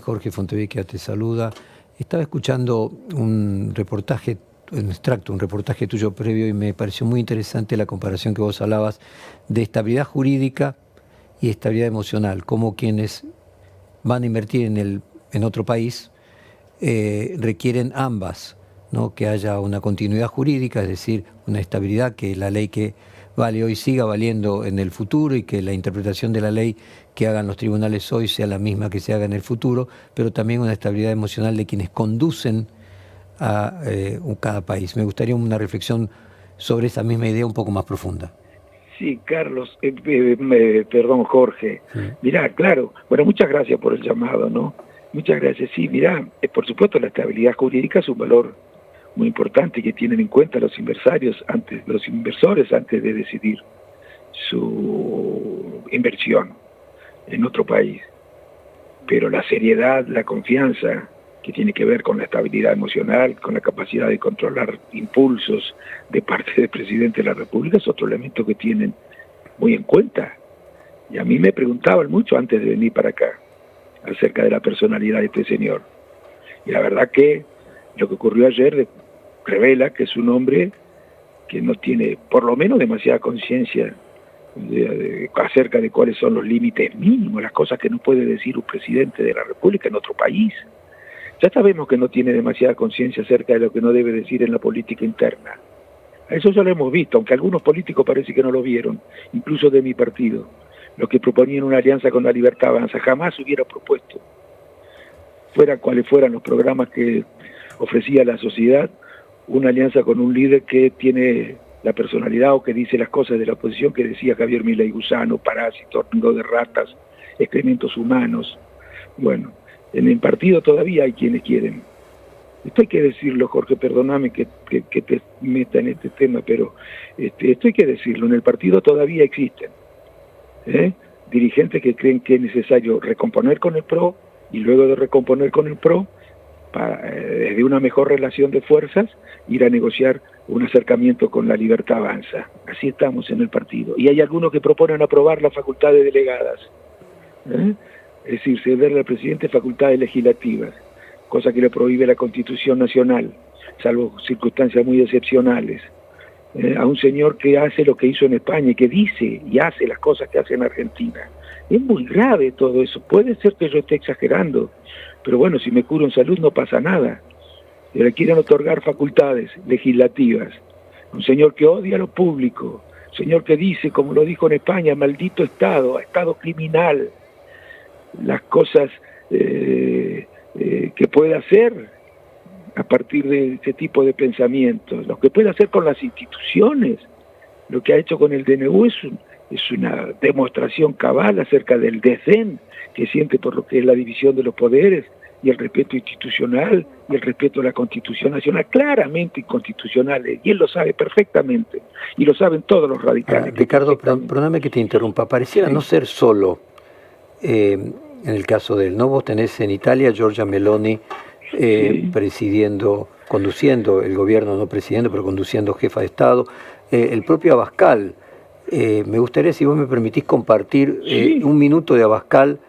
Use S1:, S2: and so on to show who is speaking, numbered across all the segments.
S1: Jorge Fontevecchia te saluda. Estaba escuchando un reportaje, un extracto, un reportaje tuyo previo y me pareció muy interesante la comparación que vos hablabas de estabilidad jurídica y estabilidad emocional, como quienes van a invertir en otro país requieren ambas, ¿no? Que haya una continuidad jurídica, es decir, una estabilidad, que la ley que vale hoy siga valiendo en el futuro y que la interpretación de la ley que hagan los tribunales hoy sea la misma que se haga en el futuro, pero también una estabilidad emocional de quienes conducen a cada país. Me gustaría una reflexión sobre esa misma idea un poco más profunda.
S2: Sí, Carlos, perdón, Jorge.
S1: Sí.
S2: Mirá, claro, bueno, muchas gracias por el llamado, ¿no? Muchas gracias. Sí, mirá, por supuesto la estabilidad jurídica es un valor muy importante que tienen en cuenta los inversores antes de decidir su inversión en otro país. Pero la seriedad, la confianza que tiene que ver con la estabilidad emocional, con la capacidad de controlar impulsos de parte del presidente de la República, es otro elemento que tienen muy en cuenta. Y a mí me preguntaban mucho antes de venir para acá acerca de la personalidad de este señor. Y la verdad que lo que ocurrió ayer revela que es un hombre que no tiene, por lo menos, demasiada conciencia acerca de cuáles son los límites mínimos, las cosas que no puede decir un presidente de la República en otro país. Ya sabemos que no tiene demasiada conciencia acerca de lo que no debe decir en la política interna. Eso ya lo hemos visto, aunque algunos políticos parece que no lo vieron, incluso de mi partido. Los que proponían una alianza con la Libertad Avanza jamás hubiera propuesto, fueran cuales fueran los programas que ofrecía la sociedad, una alianza con un líder que tiene la personalidad o que dice las cosas de la oposición que decía Javier Milei: gusano, parásito, nido de ratas, excrementos humanos. Bueno, en el partido todavía hay quienes quieren. Esto hay que decirlo, Jorge, perdóname que te meta en este tema, pero esto hay que decirlo, en el partido todavía existen dirigentes que creen que es necesario recomponer con el PRO y luego de recomponer con el PRO, desde una mejor relación de fuerzas, ir a negociar un acercamiento con la Libertad Avanza. Así estamos en el partido. Y hay algunos que proponen aprobar las facultades delegadas. Es decir, cederle al presidente facultades legislativas, cosa que le prohíbe la Constitución Nacional, salvo circunstancias muy excepcionales. A un señor que hace lo que hizo en España y que dice y hace las cosas que hace en Argentina. Es muy grave todo eso. Puede ser que yo esté exagerando, pero bueno, si me curo en salud no pasa nada. Le quieren otorgar facultades legislativas. Un señor que odia lo público, un señor que dice, como lo dijo en España, maldito Estado, Estado criminal, las cosas que puede hacer a partir de ese tipo de pensamientos, lo que puede hacer con las instituciones, lo que ha hecho con el DNU es una demostración cabal acerca del desdén que siente por lo que es la división de los poderes y el respeto institucional y el respeto a la Constitución Nacional, claramente inconstitucionales, y él lo sabe perfectamente, y lo saben todos los radicales.
S1: Ricardo, perdóname que te interrumpa, pareciera no ser solo en el caso de él, ¿no? Vos tenés en Italia Giorgia Meloni conduciendo el gobierno, no presidiendo, pero conduciendo jefa de Estado, el propio Abascal. Me gustaría, si vos me permitís, compartir un minuto de Abascal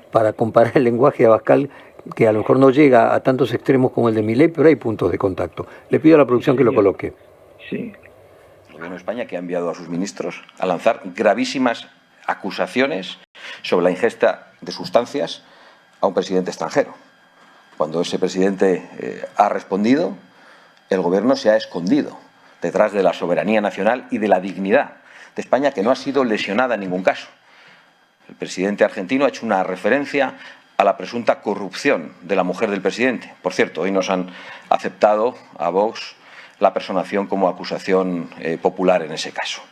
S1: para comparar el lenguaje de Abascal, que a lo mejor no llega a tantos extremos como el de Milei, pero hay puntos de contacto. Le pido a la producción que lo coloque.
S3: Sí. El gobierno de España, que ha enviado a sus ministros a lanzar gravísimas acusaciones sobre la ingesta de sustancias a un presidente extranjero. Cuando ese presidente ha respondido, el gobierno se ha escondido detrás de la soberanía nacional y de la dignidad de España, que no ha sido lesionada en ningún caso. El presidente argentino ha hecho una referencia a la presunta corrupción de la mujer del presidente. Por cierto, hoy nos han aceptado a Vox la personación como acusación popular en ese caso.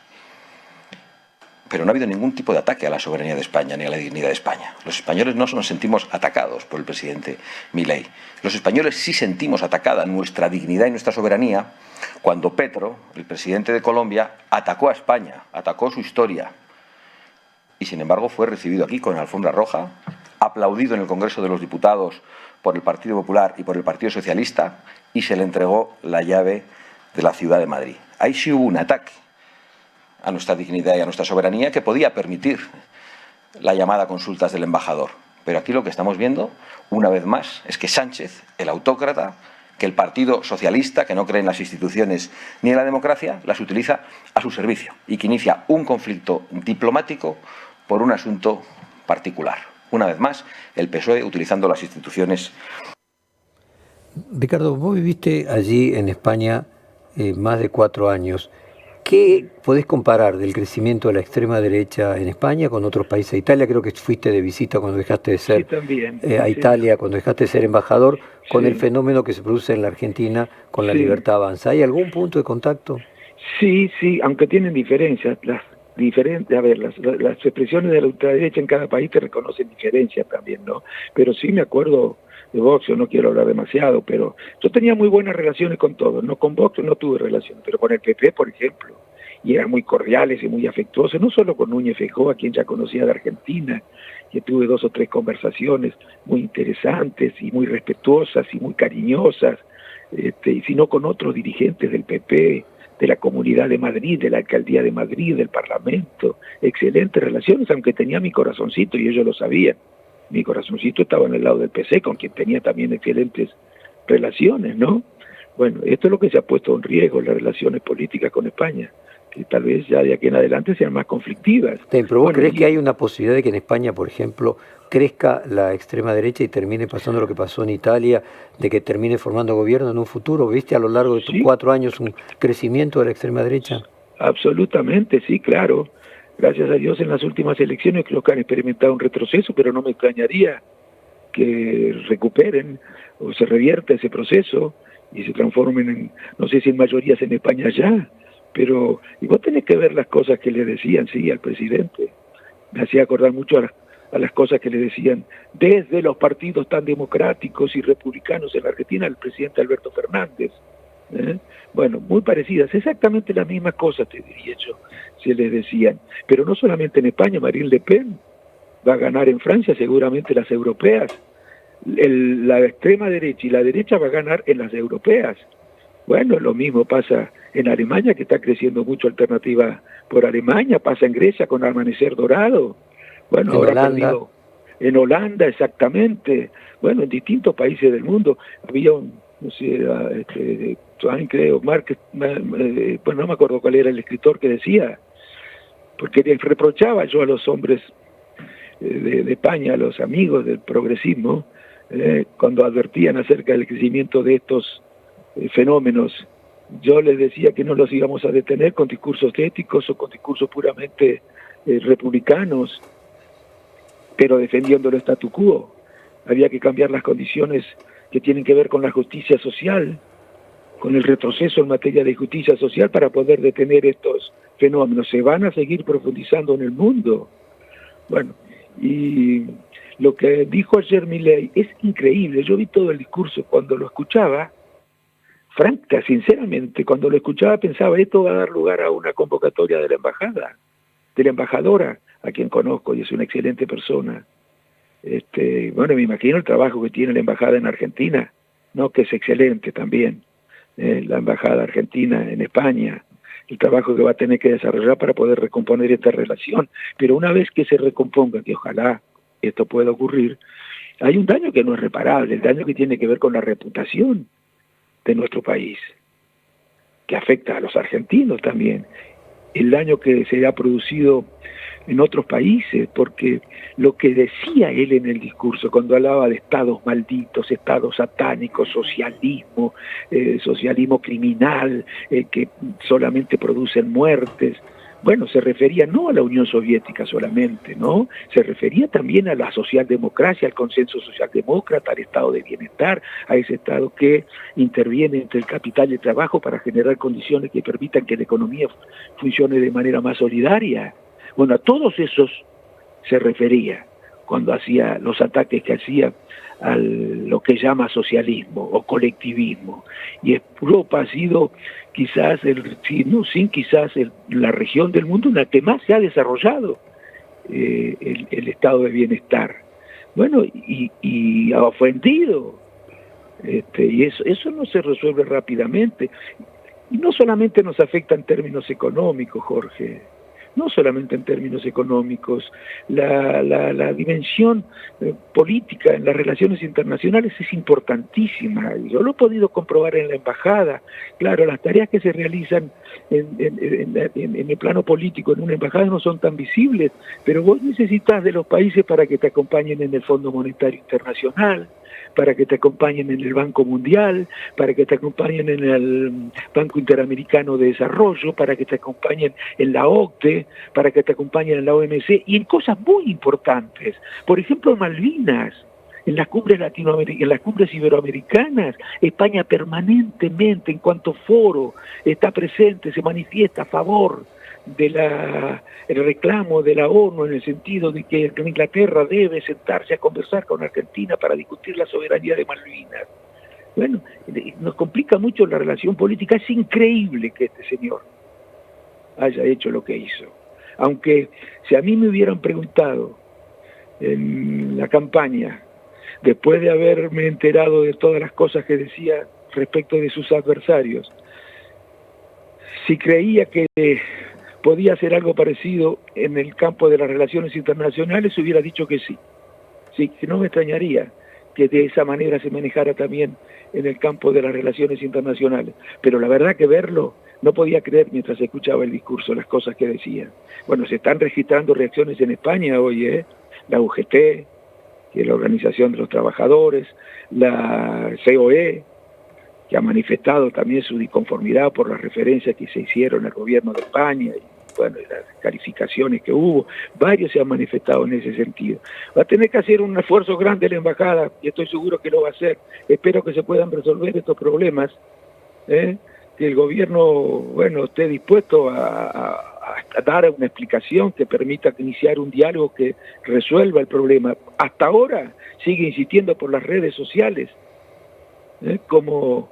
S3: Pero no ha habido ningún tipo de ataque a la soberanía de España ni a la dignidad de España. Los españoles no nos sentimos atacados por el presidente Milei. Los españoles sí sentimos atacada nuestra dignidad y nuestra soberanía cuando Petro, el presidente de Colombia, atacó a España, atacó su historia. Y sin embargo fue recibido aquí con alfombra roja, aplaudido en el Congreso de los Diputados por el Partido Popular y por el Partido Socialista, y se le entregó la llave de la ciudad de Madrid. Ahí sí hubo un ataque a nuestra dignidad y a nuestra soberanía que podía permitir la llamada a consultas del embajador. Pero aquí lo que estamos viendo, una vez más, es que Sánchez, el autócrata, que el Partido Socialista, que no cree en las instituciones ni en la democracia, las utiliza a su servicio y que inicia un conflicto diplomático por un asunto particular. Una vez más, el PSOE utilizando las instituciones.
S1: Ricardo, vos viviste allí en España más de 4 años. ¿Qué podés comparar del crecimiento de la extrema derecha en España con otros países? Italia, creo que fuiste de visita cuando dejaste de ser
S2: Sí, también.
S1: a Italia, cuando dejaste de ser embajador, con
S2: Sí.
S1: el fenómeno que se produce en la Argentina con la
S2: Sí.
S1: Libertad Avanza. ¿Hay algún punto de contacto?
S2: Sí, aunque tienen diferencias, las expresiones de la ultraderecha en cada país te reconocen diferencias también, ¿no? Pero sí me acuerdo de Vox, yo no quiero hablar demasiado, pero yo tenía muy buenas relaciones con todos, no con Vox no tuve relaciones, pero con el PP, por ejemplo, y eran muy cordiales y muy afectuosos, no solo con Núñez Feijóo, a quien ya conocía de Argentina, que tuve 2 o 3 conversaciones muy interesantes y muy respetuosas y muy cariñosas, sino con otros dirigentes del PP, de la Comunidad de Madrid, de la Alcaldía de Madrid, del Parlamento, excelentes relaciones, aunque tenía mi corazoncito y ellos lo sabían. Mi corazoncito estaba en el lado del PC, con quien tenía también excelentes relaciones, ¿no? Bueno, esto es lo que se ha puesto en riesgo, las relaciones políticas con España, que tal vez ya de aquí en adelante sean más conflictivas.
S1: Pero ¿vos creés que hay una posibilidad de que en España, por ejemplo, crezca la extrema derecha y termine pasando lo que pasó en Italia, de que termine formando gobierno en un futuro? ¿Viste a lo largo de tus 4 años un crecimiento de la extrema derecha?
S2: Absolutamente, sí, claro. Gracias a Dios en las últimas elecciones creo que han experimentado un retroceso, pero no me extrañaría que recuperen o se revierta ese proceso y se transformen en, no sé si en mayorías en España ya, pero y vos tenés que ver las cosas que le decían, sí, al presidente. Me hacía acordar mucho a las cosas que le decían desde los partidos tan democráticos y republicanos en la Argentina al presidente Alberto Fernández. Bueno, muy parecidas, exactamente las mismas cosas, te diría yo, se les decían. Pero no solamente en España, Marine Le Pen va a ganar en Francia, seguramente las europeas. La extrema derecha y la derecha va a ganar en las europeas. Bueno, lo mismo pasa en Alemania, que está creciendo mucho Alternativa por Alemania, pasa en Grecia con Amanecer Dorado. Bueno, ahora ha perdido en Holanda, exactamente. Bueno, en distintos países del mundo. Había no sé, creo, pues no me acuerdo cuál era el escritor que decía, porque les reprochaba yo a los hombres de España, a los amigos del progresismo, cuando advertían acerca del crecimiento de estos fenómenos, yo les decía que no los íbamos a detener con discursos éticos o con discursos puramente republicanos, pero defendiendo el statu quo. Había que cambiar las condiciones que tienen que ver con la justicia social, con el retroceso en materia de justicia social para poder detener estos fenómenos. Se van a seguir profundizando en el mundo. Bueno, y lo que dijo ayer Milei es increíble. Yo vi todo el discurso cuando lo escuchaba. Franca, sinceramente, cuando lo escuchaba pensaba, esto va a dar lugar a una convocatoria de la embajada, de la embajadora, a quien conozco y es una excelente persona. Bueno, me imagino el trabajo que tiene la embajada en Argentina, ¿no? Que es excelente también, la embajada argentina en España, el trabajo que va a tener que desarrollar para poder recomponer esta relación. Pero una vez que se recomponga, que ojalá esto pueda ocurrir, hay un daño que no es reparable, el daño que tiene que ver con la reputación de nuestro país, que afecta a los argentinos también, el daño que se ha producido en otros países, porque lo que decía él en el discurso, cuando hablaba de estados malditos, estados satánicos, socialismo, socialismo criminal, que solamente producen muertes, bueno, se refería no a la Unión Soviética solamente, ¿no? Se refería también a la socialdemocracia, al consenso socialdemócrata, al estado de bienestar, a ese estado que interviene entre el capital y el trabajo para generar condiciones que permitan que la economía funcione de manera más solidaria. Bueno, a todos esos se refería cuando hacía los ataques que hacía a lo que llama socialismo o colectivismo. Y Europa ha sido quizás, la región del mundo en la que más se ha desarrollado el estado de bienestar. Bueno, y ha ofendido. Y eso no se resuelve rápidamente. Y no solamente nos afecta en términos económicos, Jorge. no solamente en términos económicos. La dimensión política en las relaciones internacionales es importantísima. Yo lo he podido comprobar en la embajada. Claro, las tareas que se realizan en el plano político en una embajada no son tan visibles, pero vos necesitas de los países para que te acompañen en el Fondo Monetario Internacional, para que te acompañen en el Banco Mundial, para que te acompañen en el Banco Interamericano de Desarrollo, para que te acompañen en la OCDE, para que te acompañen en la OMC, y en cosas muy importantes. Por ejemplo, en Malvinas, en las cumbres latinoamericanas, en las cumbres iberoamericanas, España permanentemente, en cuanto foro, está presente, se manifiesta a favor de el reclamo de la ONU en el sentido de que Inglaterra debe sentarse a conversar con Argentina para discutir la soberanía de Malvinas. Bueno, nos complica mucho la relación política. Es increíble que este señor haya hecho lo que hizo. Aunque si a mí me hubieran preguntado en la campaña, después de haberme enterado de todas las cosas que decía respecto de sus adversarios, si creía que podía hacer algo parecido en el campo de las relaciones internacionales, hubiera dicho que sí. Sí, que no me extrañaría que de esa manera se manejara también en el campo de las relaciones internacionales. Pero la verdad que verlo, no podía creer mientras escuchaba el discurso, las cosas que decía. Bueno, se están registrando reacciones en España hoy, la UGT, que es la Organización de los Trabajadores, la COE, que ha manifestado también su disconformidad por las referencias que se hicieron al gobierno de España y bueno, las calificaciones que hubo. Varios se han manifestado en ese sentido. Va a tener que hacer un esfuerzo grande la embajada, y estoy seguro que lo va a hacer. Espero que se puedan resolver estos problemas, que el gobierno, bueno, esté dispuesto a dar una explicación que permita iniciar un diálogo que resuelva el problema. Hasta ahora sigue insistiendo por las redes sociales, como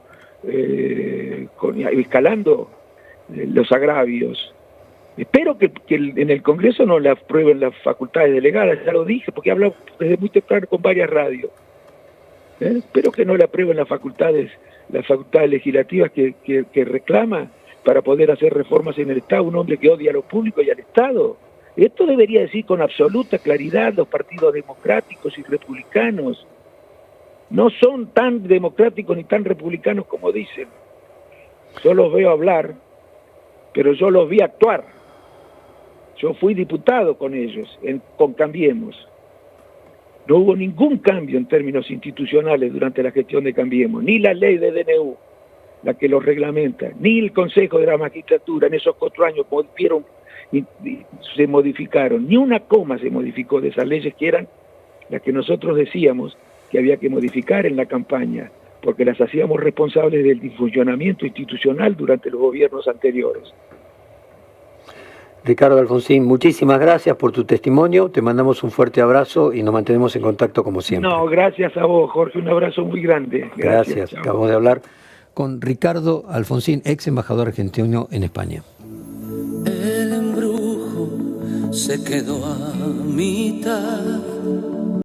S2: escalando los agravios. Espero que en el Congreso no le aprueben las facultades delegadas, ya lo dije, porque he hablado desde muy temprano con varias radios. Espero que no le aprueben las facultades legislativas que reclama para poder hacer reformas en el Estado, un hombre que odia a lo público y al Estado. Esto debería decir con absoluta claridad los partidos democráticos y republicanos. No son tan democráticos ni tan republicanos como dicen. Yo los veo hablar, pero yo los vi actuar. Yo fui diputado con ellos, con Cambiemos. No hubo ningún cambio en términos institucionales durante la gestión de Cambiemos, ni la ley de DNU, la que lo reglamenta, ni el Consejo de la Magistratura en esos 4 años se modificaron, ni una coma se modificó de esas leyes que eran las que nosotros decíamos que había que modificar en la campaña, porque las hacíamos responsables del disfuncionamiento institucional durante los gobiernos anteriores.
S1: Ricardo Alfonsín, muchísimas gracias por tu testimonio, te mandamos un fuerte abrazo y nos mantenemos en contacto como siempre.
S2: No, gracias a vos, Jorge, un abrazo muy grande.
S1: Gracias. Acabamos de hablar con Ricardo Alfonsín, ex embajador argentino en España.
S4: El embrujo se quedó a mitad.